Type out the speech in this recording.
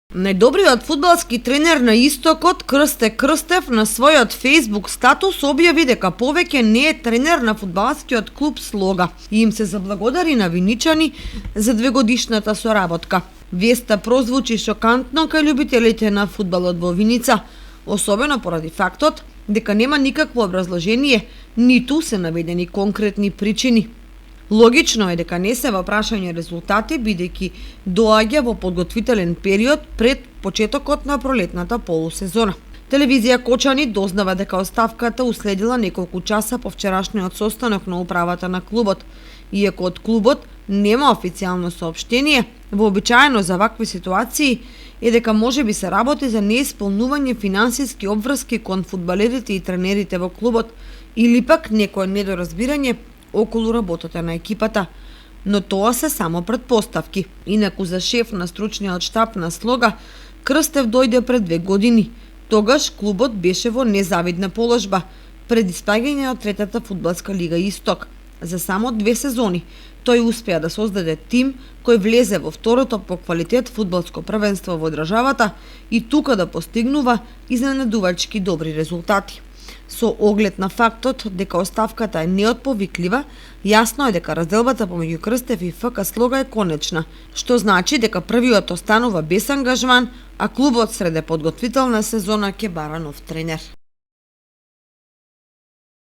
Најдобриот фудбалски тренер на Истокот, Крсте Крстев, на својот Facebook статус објави дека повеќе не е тренер на фудбалскиот клуб Слога и им се заблагодари на виничани за двегодишната соработка. Веста прозвучи шокантно кај љубителите на фудбалот во Виница, особено поради фактот дека нема никакво образложение, ниту се наведени конкретни причини. Логично е дека не се во прашање резултати, бидејќи доаѓа во подготвителен период пред почетокот на пролетната полусезона. Телевизија Кочани дознава дека оставката уследила неколку часа по вчерашниот состанок на управата на клубот. Иако од клубот нема официјално соопштение, вообичаено за вакви ситуации е дека може би се работи за неисполнување финансиски обврски кон фудбалерите и тренерите во клубот или пак некое недоразбирање околу работата на екипата, но тоа се само претпоставки. Инаку за шеф на стручниот штаб на Слога, Крстев дојде пред 2 години. Тогаш клубот беше во незавидна положба пред испаѓање од третата фудбалска лига Исток. За само 2 сезони тој успеа да создаде тим кој влезе во второто по квалитет фудбалско првенство во државата и тука да постигнува изненадувачки добри резултати. Со оглед на фактот дека оставката е неотповиклива, јасно е дека разделбата помеѓу Крстев и ФК Слога е конечна, што значи дека првиот останува без ангажман, а клубот среде подготвителна сезона ќе бара нов тренер.